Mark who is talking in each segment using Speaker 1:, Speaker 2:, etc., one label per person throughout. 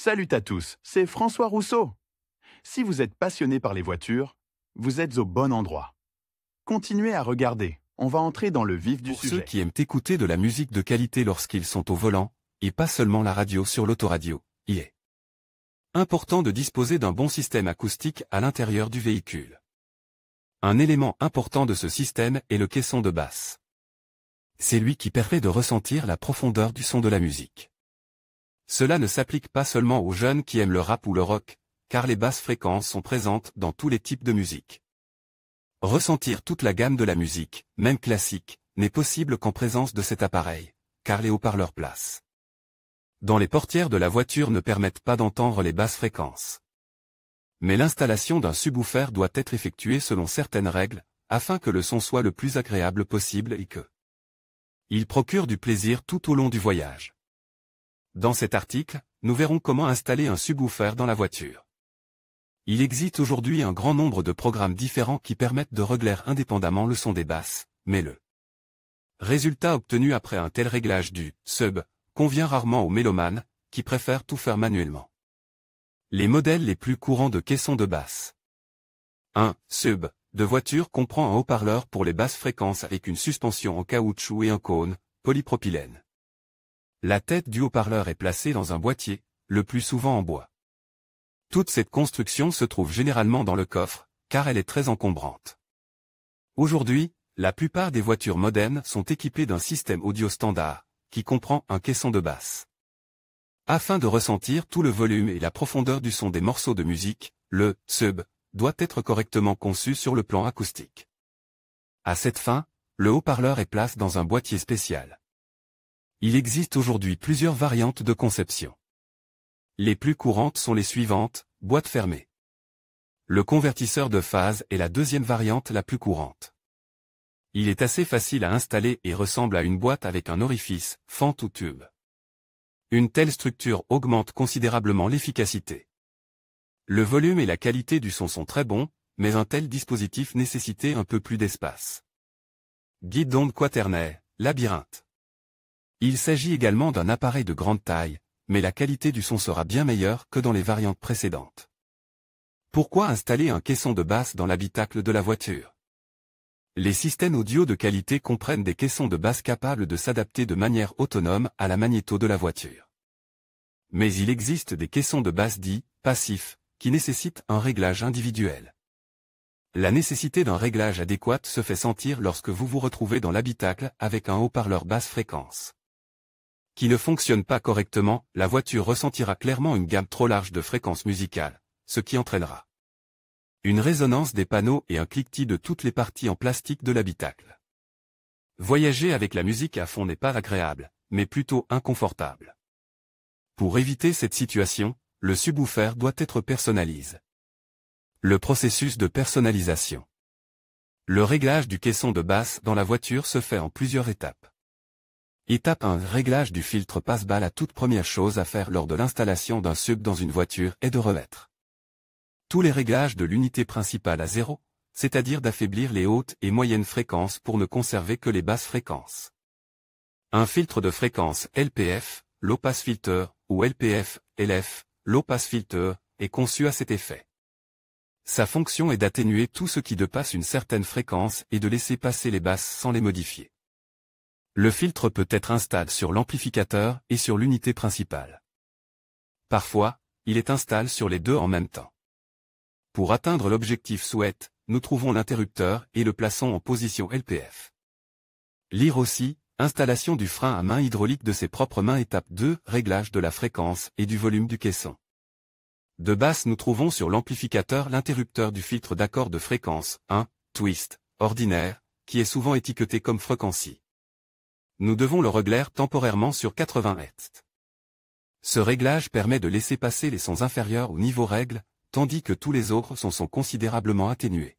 Speaker 1: Salut à tous, c'est François Rousseau. Si vous êtes passionné par les voitures, vous êtes au bon endroit. Continuez à regarder, on va entrer dans le vif du
Speaker 2: Pour
Speaker 1: sujet.
Speaker 2: ceux qui aiment écouter de la musique de qualité lorsqu'ils sont au volant, et pas seulement la radio sur l'autoradio, il est important de disposer d'un bon système acoustique à l'intérieur du véhicule. Un élément important de ce système est le caisson de basse. C'est lui qui permet de ressentir la profondeur du son de la musique. Cela ne s'applique pas seulement aux jeunes qui aiment le rap ou le rock, car les basses fréquences sont présentes dans tous les types de musique. Ressentir toute la gamme de la musique, même classique, n'est possible qu'en présence de cet appareil, car les haut-parleurs placent dans les portières de la voiture ne permettent pas d'entendre les basses fréquences. Mais l'installation d'un subwoofer doit être effectuée selon certaines règles, afin que le son soit le plus agréable possible et que il procure du plaisir tout au long du voyage. Dans cet article, nous verrons comment installer un subwoofer dans la voiture. Il existe aujourd'hui un grand nombre de programmes différents qui permettent de régler indépendamment le son des basses, mais le résultat obtenu après un tel réglage du sub convient rarement aux mélomanes, qui préfèrent tout faire manuellement. Les modèles les plus courants de caissons de basse. Un sub de voiture comprend un haut-parleur pour les basses fréquences avec une suspension en caoutchouc et un cône, polypropylène. La tête du haut-parleur est placée dans un boîtier, le plus souvent en bois. Toute cette construction se trouve généralement dans le coffre, car elle est très encombrante. Aujourd'hui, la plupart des voitures modernes sont équipées d'un système audio standard, qui comprend un caisson de basse. Afin de ressentir tout le volume et la profondeur du son des morceaux de musique, le sub doit être correctement conçu sur le plan acoustique. À cette fin, le haut-parleur est placé dans un boîtier spécial. Il existe aujourd'hui plusieurs variantes de conception. Les plus courantes sont les suivantes, boîte fermée. Le convertisseur de phase est la deuxième variante la plus courante. Il est assez facile à installer et ressemble à une boîte avec un orifice, fente ou tube. Une telle structure augmente considérablement l'efficacité. Le volume et la qualité du son sont très bons, mais un tel dispositif nécessitait un peu plus d'espace. Guide d'onde quaternaire, labyrinthe. Il s'agit également d'un appareil de grande taille, mais la qualité du son sera bien meilleure que dans les variantes précédentes. Pourquoi installer un caisson de basse dans l'habitacle de la voiture? Les systèmes audio de qualité comprennent des caissons de basse capables de s'adapter de manière autonome à la magnéto de la voiture. Mais il existe des caissons de basse dits passifs, qui nécessitent un réglage individuel. La nécessité d'un réglage adéquat se fait sentir lorsque vous vous retrouvez dans l'habitacle avec un haut-parleur basse fréquence qui ne fonctionne pas correctement. La voiture ressentira clairement une gamme trop large de fréquences musicales, ce qui entraînera une résonance des panneaux et un cliquetis de toutes les parties en plastique de l'habitacle. Voyager avec la musique à fond n'est pas agréable, mais plutôt inconfortable. Pour éviter cette situation, le subwoofer doit être personnalisé. Le processus de personnalisation. Le réglage du caisson de basse dans la voiture se fait en plusieurs étapes. Étape 1. Réglage du filtre passe-balle. La toute première chose à faire lors de l'installation d'un sub dans une voiture est de remettre tous les réglages de l'unité principale à 0, c'est-à-dire d'affaiblir les hautes et moyennes fréquences pour ne conserver que les basses fréquences. Un filtre de fréquence LPF, Low Pass Filter, ou LPF, LF, Low Pass Filter, est conçu à cet effet. Sa fonction est d'atténuer tout ce qui dépasse une certaine fréquence et de laisser passer les basses sans les modifier. Le filtre peut être installé sur l'amplificateur et sur l'unité principale. Parfois, il est installé sur les deux en même temps. Pour atteindre l'objectif souhaité, nous trouvons l'interrupteur et le plaçons en position LPF. Lire aussi, installation du frein à main hydraulique de ses propres mains. Étape 2, réglage de la fréquence et du volume du caisson. De basse, nous trouvons sur l'amplificateur l'interrupteur du filtre d'accord de fréquence 1, twist, ordinaire, qui est souvent étiqueté comme frequency. Nous devons le régler temporairement sur 80 Hz. Ce réglage permet de laisser passer les sons inférieurs au niveau règle, tandis que tous les autres sons sont considérablement atténués.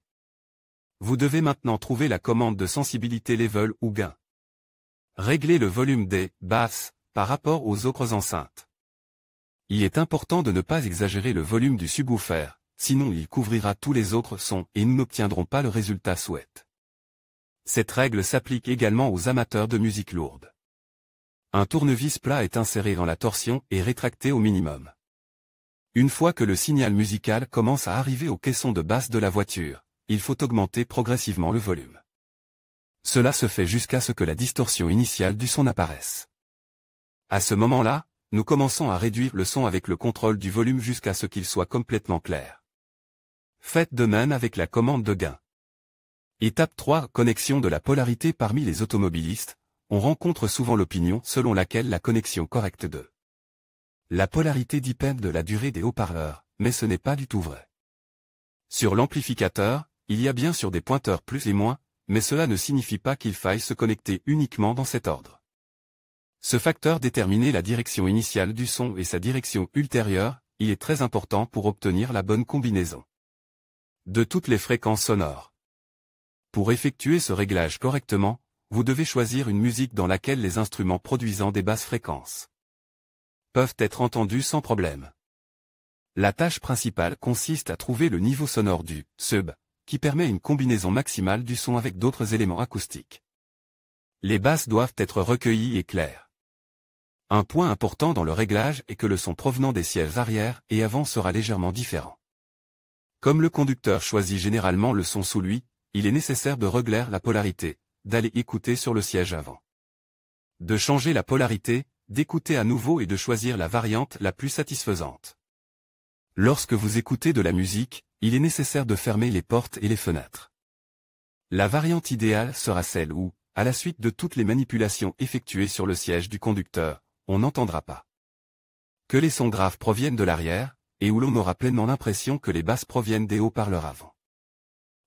Speaker 2: Vous devez maintenant trouver la commande de sensibilité level ou gain. Réglez le volume des basses par rapport aux autres enceintes. Il est important de ne pas exagérer le volume du subwoofer, sinon il couvrira tous les autres sons et nous n'obtiendrons pas le résultat souhaité. Cette règle s'applique également aux amateurs de musique lourde. Un tournevis plat est inséré dans la torsion et rétracté au minimum. Une fois que le signal musical commence à arriver au caisson de basse de la voiture, il faut augmenter progressivement le volume. Cela se fait jusqu'à ce que la distorsion initiale du son apparaisse. À ce moment-là, nous commençons à réduire le son avec le contrôle du volume jusqu'à ce qu'il soit complètement clair. Faites de même avec la commande de gain. Étape 3. Connexion de la polarité. Parmi les automobilistes, on rencontre souvent l'opinion selon laquelle la connexion correcte de la polarité dépend de la durée des haut-parleurs, mais ce n'est pas du tout vrai. Sur l'amplificateur, il y a bien sûr des pointeurs plus et moins, mais cela ne signifie pas qu'il faille se connecter uniquement dans cet ordre. Ce facteur détermine la direction initiale du son et sa direction ultérieure, il est très important pour obtenir la bonne combinaison de toutes les fréquences sonores. Pour effectuer ce réglage correctement, vous devez choisir une musique dans laquelle les instruments produisant des basses fréquences peuvent être entendus sans problème. La tâche principale consiste à trouver le niveau sonore du sub, qui permet une combinaison maximale du son avec d'autres éléments acoustiques. Les basses doivent être recueillies et claires. Un point important dans le réglage est que le son provenant des sièges arrière et avant sera légèrement différent. Comme le conducteur choisit généralement le son sous lui, il est nécessaire de régler la polarité, d'aller écouter sur le siège avant, de changer la polarité, d'écouter à nouveau et de choisir la variante la plus satisfaisante. Lorsque vous écoutez de la musique, il est nécessaire de fermer les portes et les fenêtres. La variante idéale sera celle où, à la suite de toutes les manipulations effectuées sur le siège du conducteur, on n'entendra pas que les sons graves proviennent de l'arrière, et où l'on aura pleinement l'impression que les basses proviennent des haut-parleurs avant.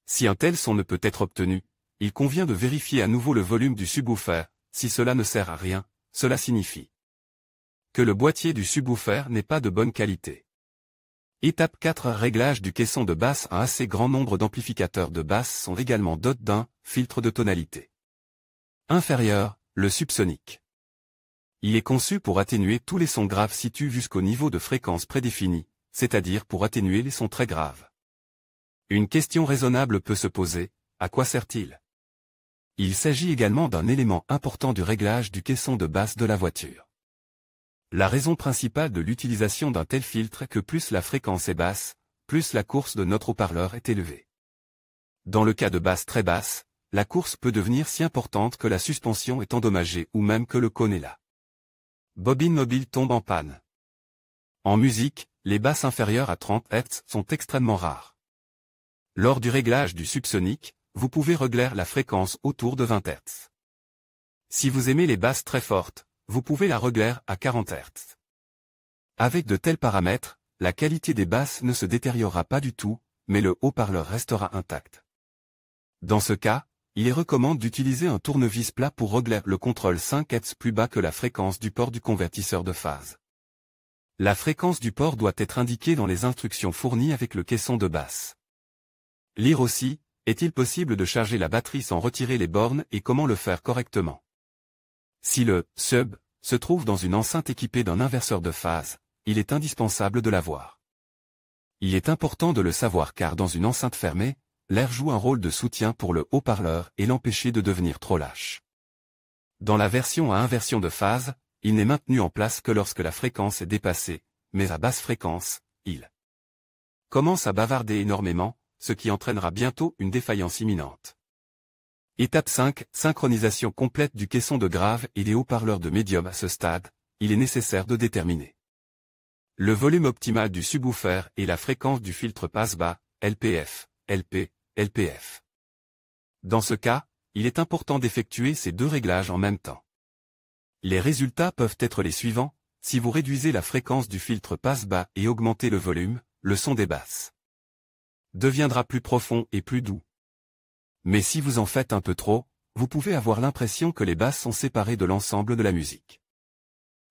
Speaker 2: Si un tel son ne peut être obtenu, il convient de vérifier à nouveau le volume du subwoofer. Si cela ne sert à rien, cela signifie que le boîtier du subwoofer n'est pas de bonne qualité. Étape 4. Réglage du caisson de basse. Un assez grand nombre d'amplificateurs de basse sont également dotés d'un filtre de tonalité inférieur, le subsonique. Il est conçu pour atténuer tous les sons graves situés jusqu'au niveau de fréquence prédéfini, c'est-à-dire pour atténuer les sons très graves. Une question raisonnable peut se poser, à quoi sert-il? Il s'agit également d'un élément important du réglage du caisson de basse de la voiture. La raison principale de l'utilisation d'un tel filtre est que plus la fréquence est basse, plus la course de notre haut-parleur est élevée. Dans le cas de basse très basse, la course peut devenir si importante que la suspension est endommagée ou même que le cône est là. Bobine mobile tombe en panne. En musique, les basses inférieures à 30 Hz sont extrêmement rares. Lors du réglage du subsonique, vous pouvez régler la fréquence autour de 20 Hz. Si vous aimez les basses très fortes, vous pouvez la régler à 40 Hz. Avec de tels paramètres, la qualité des basses ne se détériorera pas du tout, mais le haut-parleur restera intact. Dans ce cas, il est recommandé d'utiliser un tournevis plat pour régler le contrôle 5 Hz plus bas que la fréquence du port du convertisseur de phase. La fréquence du port doit être indiquée dans les instructions fournies avec le caisson de basse. Lire aussi, est-il possible de charger la batterie sans retirer les bornes et comment le faire correctement? Si le sub se trouve dans une enceinte équipée d'un inverseur de phase, il est indispensable de l'avoir. Il est important de le savoir car dans une enceinte fermée, l'air joue un rôle de soutien pour le haut-parleur et l'empêcher de devenir trop lâche. Dans la version à inversion de phase, il n'est maintenu en place que lorsque la fréquence est dépassée, mais à basse fréquence, il commence à bavarder énormément, ce qui entraînera bientôt une défaillance imminente. Étape 5. Synchronisation complète du caisson de grave et des haut-parleurs de médium. À ce stade, il est nécessaire de déterminer le volume optimal du subwoofer et la fréquence du filtre passe-bas, LPF, LP, LPF. Dans ce cas, il est important d'effectuer ces deux réglages en même temps. Les résultats peuvent être les suivants: si vous réduisez la fréquence du filtre passe-bas et augmentez le volume, le son des basses deviendra plus profond et plus doux. Mais si vous en faites un peu trop, vous pouvez avoir l'impression que les basses sont séparées de l'ensemble de la musique.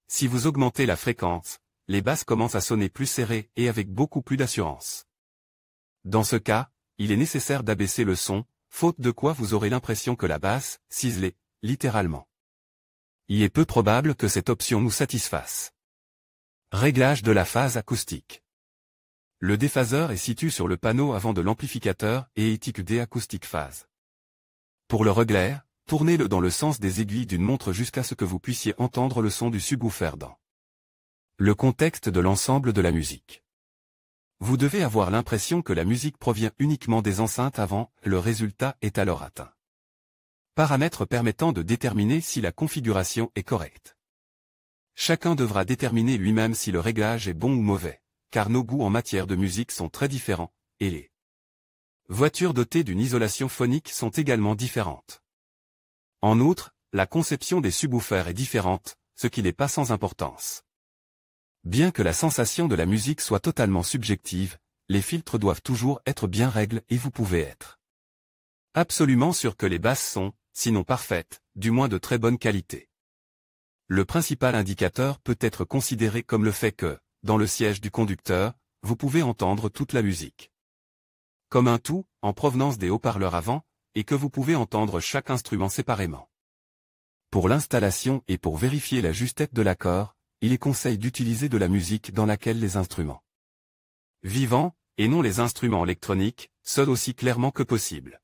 Speaker 2: Si vous augmentez la fréquence, les basses commencent à sonner plus serrées et avec beaucoup plus d'assurance. Dans ce cas, il est nécessaire d'abaisser le son, faute de quoi vous aurez l'impression que la basse ciselée, littéralement. Il est peu probable que cette option nous satisfasse. Réglage de la phase acoustique. Le déphaseur est situé sur le panneau avant de l'amplificateur et est étiqueté acoustique phase. Pour le régler, tournez-le dans le sens des aiguilles d'une montre jusqu'à ce que vous puissiez entendre le son du subwoofer dans le contexte de l'ensemble de la musique. Vous devez avoir l'impression que la musique provient uniquement des enceintes avant, le résultat est alors atteint. Paramètres permettant de déterminer si la configuration est correcte. Chacun devra déterminer lui-même si le réglage est bon ou mauvais, car nos goûts en matière de musique sont très différents, et les voitures dotées d'une isolation phonique sont également différentes. En outre, la conception des subwoofers est différente, ce qui n'est pas sans importance. Bien que la sensation de la musique soit totalement subjective, les filtres doivent toujours être bien régles et vous pouvez être absolument sûr que les basses sont, sinon parfaites, du moins de très bonne qualité. Le principal indicateur peut être considéré comme le fait que, dans le siège du conducteur, vous pouvez entendre toute la musique comme un tout, en provenance des haut-parleurs avant, et que vous pouvez entendre chaque instrument séparément. Pour l'installation et pour vérifier la justesse de l'accord, il est conseil d'utiliser de la musique dans laquelle les instruments vivants, et non les instruments électroniques, sonnent aussi clairement que possible.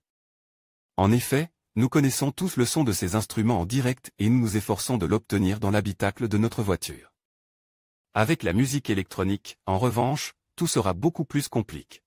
Speaker 2: En effet, nous connaissons tous le son de ces instruments en direct et nous nous efforçons de l'obtenir dans l'habitacle de notre voiture. Avec la musique électronique, en revanche, tout sera beaucoup plus compliqué.